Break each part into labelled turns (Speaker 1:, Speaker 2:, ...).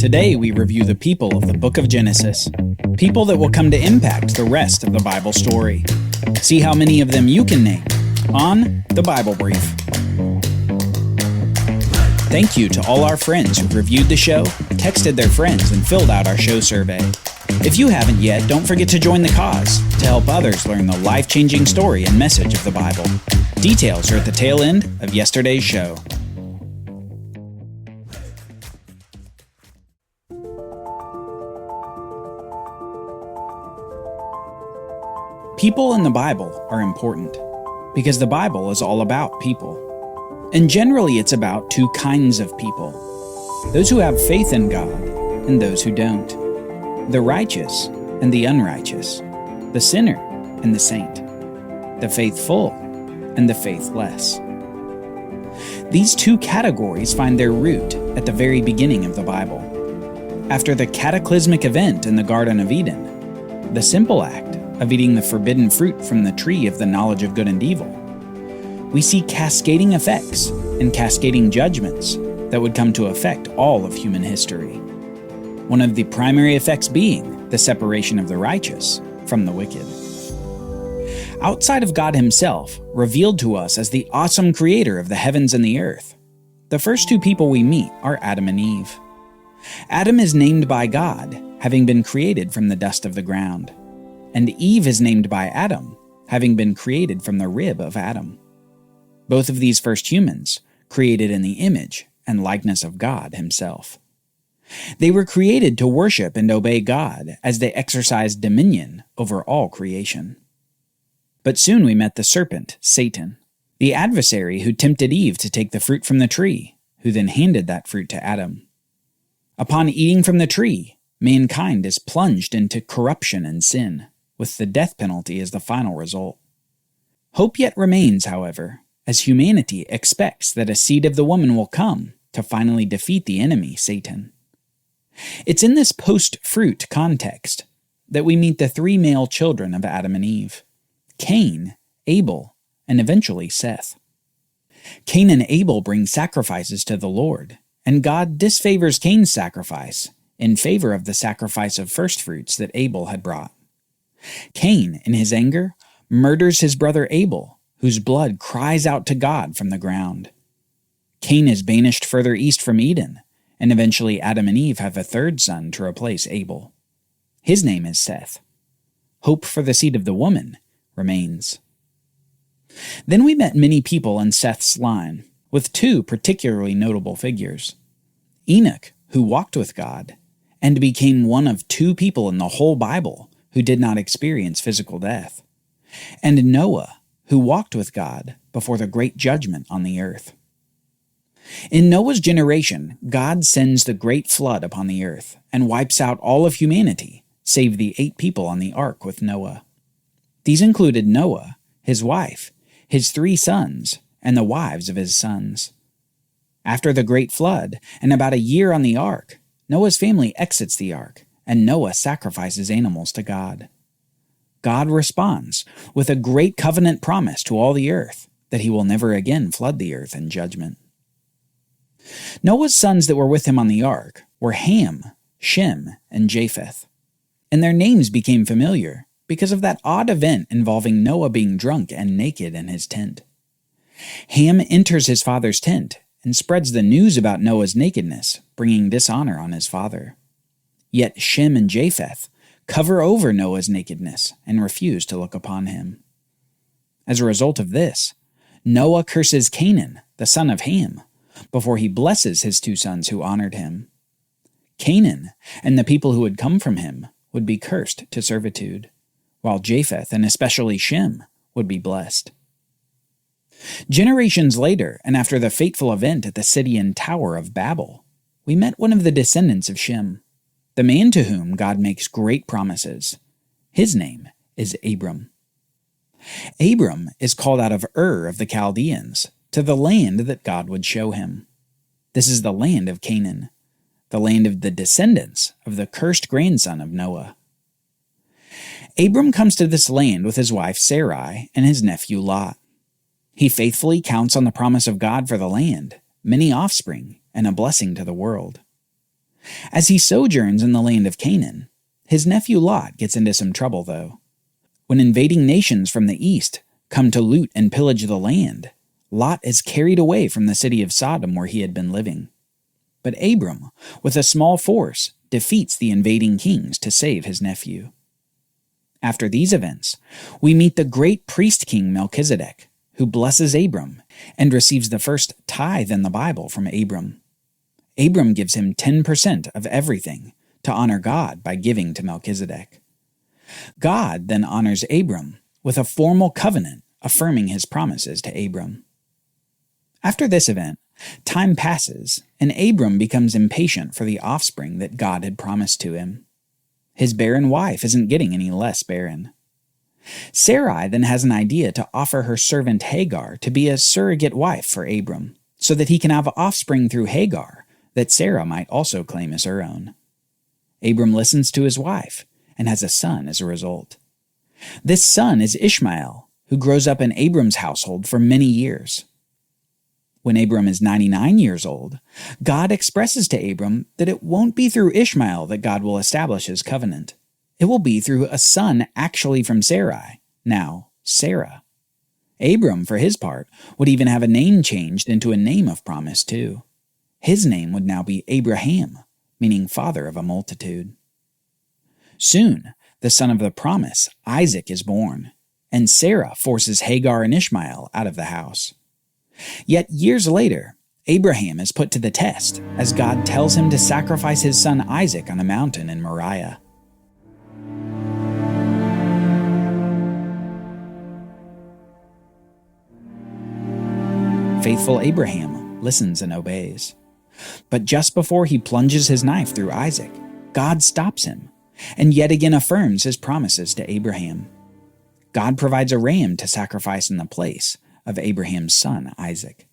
Speaker 1: Today we review the people of the book of Genesis, people that will come to impact the rest of the Bible story. See how many of them you can name on The Bible Brief. Thank you to all our friends who've reviewed the show, texted their friends, and filled out our show survey. If you haven't yet, don't forget to join the cause to help others learn the life-changing story and message of the Bible. Details are at the tail end of yesterday's show. People in the Bible are important because the Bible is all about people. And generally it's about two kinds of people: those who have faith in God and those who don't, the righteous and the unrighteous, the sinner and the saint, the faithful and the faithless. These two categories find their root at the very beginning of the Bible. After the cataclysmic event in the Garden of Eden, the simple act of eating the forbidden fruit from the tree of the knowledge of good and evil, we see cascading effects and cascading judgments that would come to affect all of human history. One of the primary effects being the separation of the righteous from the wicked. Outside of God himself, revealed to us as the awesome creator of the heavens and the earth, the first two people we meet are Adam and Eve. Adam is named by God, having been created from the dust of the ground. And Eve is named by Adam, having been created from the rib of Adam. Both of these first humans, created in the image and likeness of God himself. They were created to worship and obey God as they exercised dominion over all creation. But soon we met the serpent, Satan, the adversary who tempted Eve to take the fruit from the tree, who then handed that fruit to Adam. Upon eating from the tree, mankind is plunged into corruption and sin, with the death penalty as the final result. Hope yet remains, however, as humanity expects that a seed of the woman will come to finally defeat the enemy, Satan. It's in this post-fruit context that we meet the three male children of Adam and Eve: Cain, Abel, and eventually Seth. Cain and Abel bring sacrifices to the Lord, and God disfavors Cain's sacrifice in favor of the sacrifice of firstfruits that Abel had brought. Cain, in his anger, murders his brother Abel, whose blood cries out to God from the ground. Cain is banished further east from Eden, and eventually Adam and Eve have a third son to replace Abel. His name is Seth. Hope for the seed of the woman remains. Then we met many people in Seth's line, with two particularly notable figures: Enoch, who walked with God, and became one of two people in the whole Bible who did not experience physical death, and Noah, who walked with God before the great judgment on the earth. In Noah's generation, God sends the great flood upon the earth and wipes out all of humanity, save the 8 people on the ark with Noah. These included Noah, his wife, his 3 sons, and the wives of his sons. After the great flood, and about a year on the ark, Noah's family exits the ark, and Noah sacrifices animals to God. God responds with a great covenant promise to all the earth that he will never again flood the earth in judgment. Noah's sons that were with him on the ark were Ham, Shem, and Japheth, and their names became familiar because of that odd event involving Noah being drunk and naked in his tent. Ham enters his father's tent and spreads the news about Noah's nakedness, bringing dishonor on his father. Yet Shem and Japheth cover over Noah's nakedness and refuse to look upon him. As a result of this, Noah curses Canaan, the son of Ham, before he blesses his 2 sons who honored him. Canaan and the people who had come from him would be cursed to servitude, while Japheth and especially Shem would be blessed. Generations later, and after the fateful event at the city and tower of Babel, we met one of the descendants of Shem, the man to whom God makes great promises. His name is Abram. Abram is called out of Ur of the Chaldeans to the land that God would show him. This is the land of Canaan, the land of the descendants of the cursed grandson of Noah. Abram comes to this land with his wife Sarai and his nephew Lot. He faithfully counts on the promise of God for the land, many offspring, and a blessing to the world. As he sojourns in the land of Canaan, his nephew Lot gets into some trouble, though. When invading nations from the east come to loot and pillage the land, Lot is carried away from the city of Sodom where he had been living. But Abram, with a small force, defeats the invading kings to save his nephew. After these events, we meet the great priest-king Melchizedek, who blesses Abram and receives the first tithe in the Bible from Abram. Abram gives him 10% of everything to honor God by giving to Melchizedek. God then honors Abram with a formal covenant affirming his promises to Abram. After this event, time passes, and Abram becomes impatient for the offspring that God had promised to him. His barren wife isn't getting any less barren. Sarai then has an idea to offer her servant Hagar to be a surrogate wife for Abram, so that he can have offspring through Hagar that Sarah might also claim as her own. Abram listens to his wife and has a son as a result. This son is Ishmael, who grows up in Abram's household for many years. When Abram is 99 years old, God expresses to Abram that it won't be through Ishmael that God will establish his covenant. It will be through a son actually from Sarai, now Sarah. Abram, for his part, would even have a name changed into a name of promise too. His name would now be Abraham, meaning father of a multitude. Soon, the son of the promise, Isaac, is born, and Sarah forces Hagar and Ishmael out of the house. Yet years later, Abraham is put to the test as God tells him to sacrifice his son Isaac on a mountain in Moriah. Faithful Abraham listens and obeys. But just before he plunges his knife through Isaac, God stops him and yet again affirms his promises to Abraham. God provides a ram to sacrifice in the place of Abraham's son Isaac.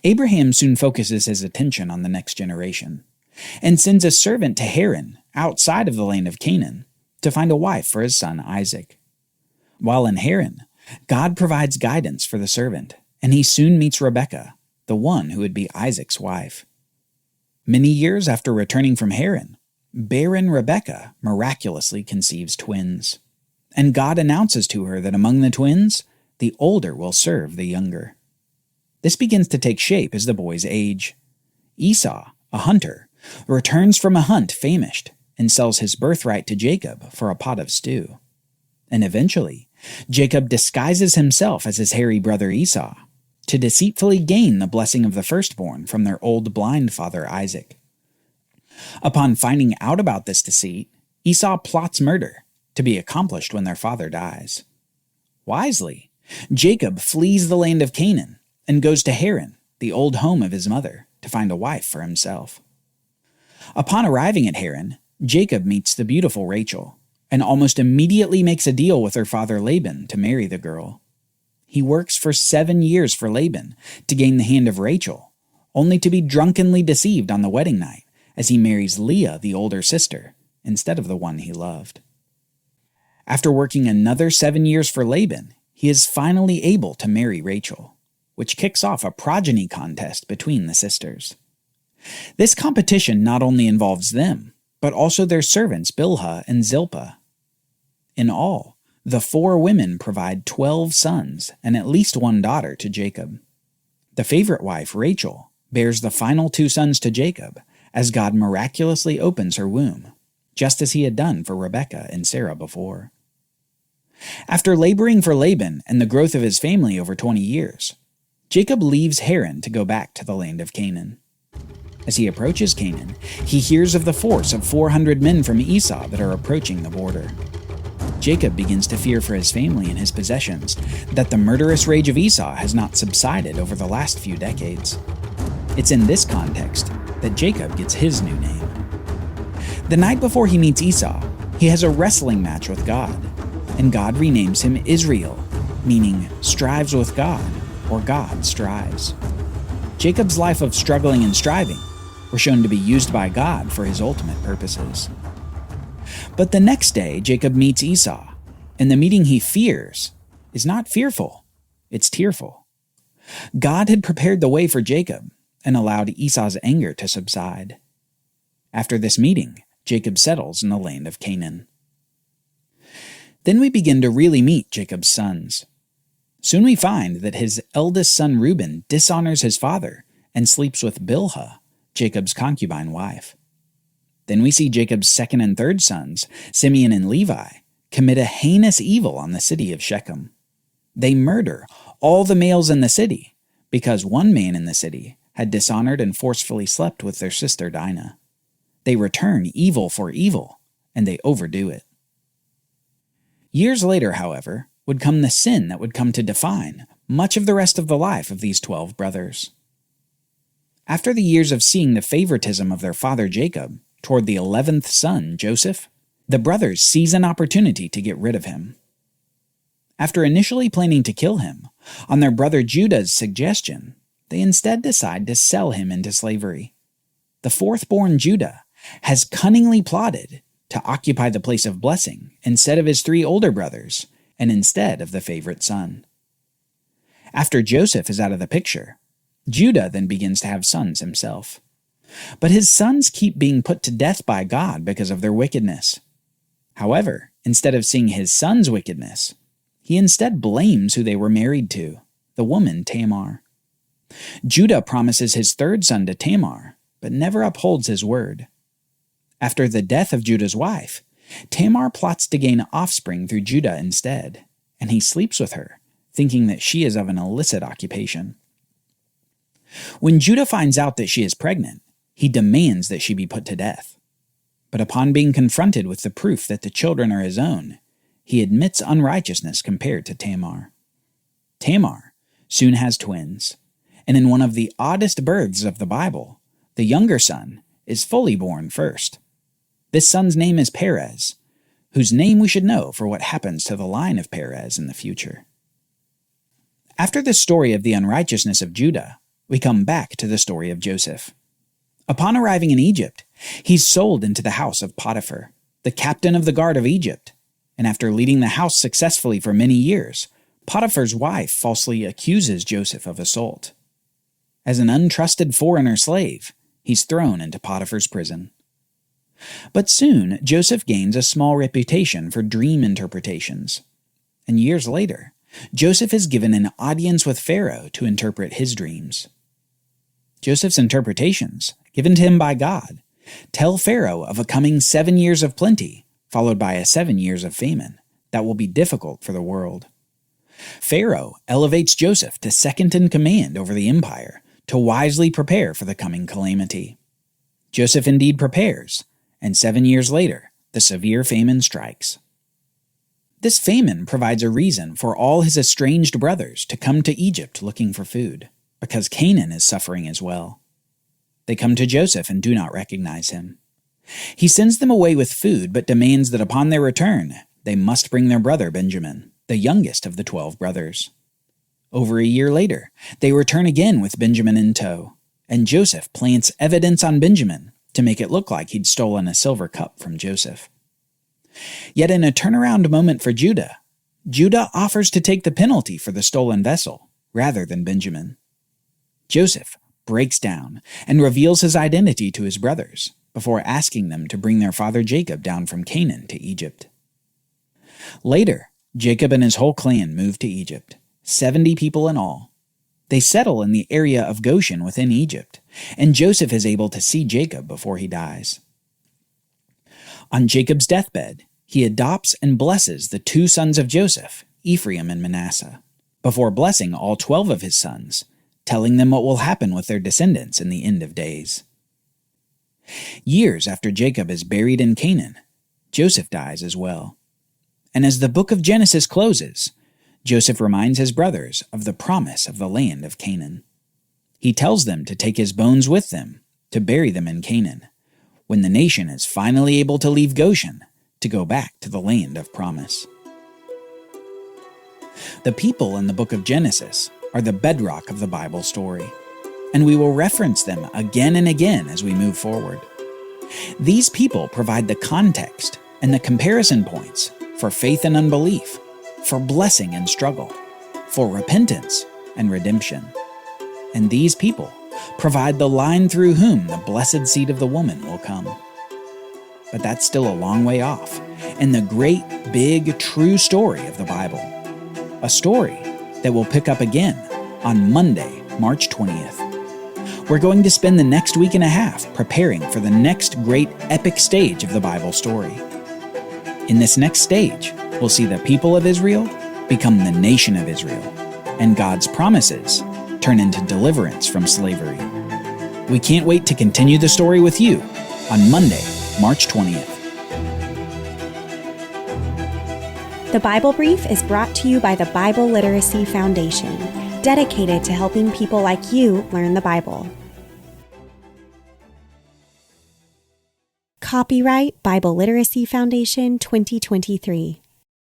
Speaker 1: Abraham soon focuses his attention on the next generation and sends a servant to Haran outside of the land of Canaan to find a wife for his son Isaac. While in Haran, God provides guidance for the servant, and he soon meets Rebekah, the one who would be Isaac's wife. Many years after returning from Haran, barren Rebekah miraculously conceives twins, and God announces to her that among the twins, the older will serve the younger. This begins to take shape as the boys age. Esau, a hunter, returns from a hunt famished and sells his birthright to Jacob for a pot of stew. And eventually, Jacob disguises himself as his hairy brother Esau to deceitfully gain the blessing of the firstborn from their old blind father Isaac. Upon finding out about this deceit, Esau plots murder to be accomplished when their father dies. Wisely, Jacob flees the land of Canaan and goes to Haran, the old home of his mother, to find a wife for himself. Upon arriving at Haran, Jacob meets the beautiful Rachel and almost immediately makes a deal with her father Laban to marry the girl. He works for 7 years for Laban to gain the hand of Rachel, only to be drunkenly deceived on the wedding night as he marries Leah, the older sister, instead of the one he loved. After working another 7 years for Laban, he is finally able to marry Rachel, which kicks off a progeny contest between the sisters. This competition not only involves them, but also their servants Bilhah and Zilpah. In all, the 4 women provide 12 sons and at least 1 daughter to Jacob. The favorite wife, Rachel, bears the final 2 sons to Jacob as God miraculously opens her womb, just as he had done for Rebekah and Sarah before. After laboring for Laban and the growth of his family over 20 years, Jacob leaves Haran to go back to the land of Canaan. As he approaches Canaan, he hears of the force of 400 men from Esau that are approaching the border. Jacob begins to fear for his family and his possessions, that the murderous rage of Esau has not subsided over the last few decades. It's in this context that Jacob gets his new name. The night before he meets Esau, he has a wrestling match with God, and God renames him Israel, meaning strives with God, or God strives. Jacob's life of struggling and striving were shown to be used by God for his ultimate purposes. But the next day, Jacob meets Esau, and the meeting he fears is not fearful, it's tearful. God had prepared the way for Jacob and allowed Esau's anger to subside. After this meeting, Jacob settles in the land of Canaan. Then we begin to really meet Jacob's sons. Soon we find that his eldest son Reuben dishonors his father and sleeps with Bilhah, Jacob's concubine wife. Then we see Jacob's second and third sons, Simeon and Levi, commit a heinous evil on the city of Shechem. They murder all the males in the city because one man in the city had dishonored and forcefully slept with their sister Dinah. They return evil for evil, and they overdo it. Years later, however, would come the sin that would come to define much of the rest of the life of these 12 brothers. After the years of seeing the favoritism of their father Jacob toward the 11th son, Joseph, the brothers seize an opportunity to get rid of him. After initially planning to kill him, on their brother Judah's suggestion, they instead decide to sell him into slavery. The fourth-born Judah has cunningly plotted to occupy the place of blessing instead of his 3 older brothers and instead of the favorite son. After Joseph is out of the picture, Judah then begins to have sons himself. But his sons keep being put to death by God because of their wickedness. However, instead of seeing his sons' wickedness, he instead blames who they were married to, the woman Tamar. Judah promises his third son to Tamar, but never upholds his word. After the death of Judah's wife, Tamar plots to gain offspring through Judah instead, and he sleeps with her, thinking that she is of an illicit occupation. When Judah finds out that she is pregnant, he demands that she be put to death. But upon being confronted with the proof that the children are his own, he admits unrighteousness compared to Tamar. Tamar soon has twins, and in one of the oddest births of the Bible, the younger son is fully born first. This son's name is Perez, whose name we should know for what happens to the line of Perez in the future. After the story of the unrighteousness of Judah, we come back to the story of Joseph. Upon arriving in Egypt, he's sold into the house of Potiphar, the captain of the guard of Egypt, and after leading the house successfully for many years, Potiphar's wife falsely accuses Joseph of assault. As an untrusted foreigner slave, he's thrown into Potiphar's prison. But soon, Joseph gains a small reputation for dream interpretations, and years later, Joseph is given an audience with Pharaoh to interpret his dreams. Joseph's interpretations, given to him by God, tell Pharaoh of a coming 7 years of plenty, followed by a 7 years of famine, that will be difficult for the world. Pharaoh elevates Joseph to second in command over the empire to wisely prepare for the coming calamity. Joseph indeed prepares, and 7 years later, the severe famine strikes. This famine provides a reason for all his estranged brothers to come to Egypt looking for food, because Canaan is suffering as well. They come to Joseph and do not recognize him. He sends them away with food, but demands that upon their return, they must bring their brother Benjamin, the youngest of the 12 brothers. Over a year later, they return again with Benjamin in tow, and Joseph plants evidence on Benjamin to make it look like he'd stolen a silver cup from Joseph. Yet in a turnaround moment for Judah, Judah offers to take the penalty for the stolen vessel, rather than Benjamin. Joseph breaks down and reveals his identity to his brothers, before asking them to bring their father Jacob down from Canaan to Egypt. Later, Jacob and his whole clan move to Egypt, 70 people in all. They settle in the area of Goshen within Egypt, and Joseph is able to see Jacob before he dies. On Jacob's deathbed, he adopts and blesses the 2 sons of Joseph, Ephraim and Manasseh, before blessing all 12 of his sons, telling them what will happen with their descendants in the end of days. Years after Jacob is buried in Canaan, Joseph dies as well. And as the book of Genesis closes, Joseph reminds his brothers of the promise of the land of Canaan. He tells them to take his bones with them, to bury them in Canaan, when the nation is finally able to leave Goshen to go back to the land of promise. The people in the book of Genesis are the bedrock of the Bible story, and we will reference them again and again as we move forward. These people provide the context and the comparison points for faith and unbelief, for blessing and struggle, for repentance and redemption. And these people provide the line through whom the blessed seed of the woman will come. but that's still a long way off, and the great, big, true story of the Bible. A story that will pick up again on Monday, March 20th. We're going to spend the next week and a half preparing for the next great epic stage of the Bible story. In this next stage, we'll see the people of Israel become the nation of Israel, and God's promises turn into deliverance from slavery. We can't wait to continue the story with you on Monday, March 20th.
Speaker 2: The Bible Brief is brought to you by the Bible Literacy Foundation, dedicated to helping people like you learn the Bible. Copyright Bible Literacy Foundation 2023.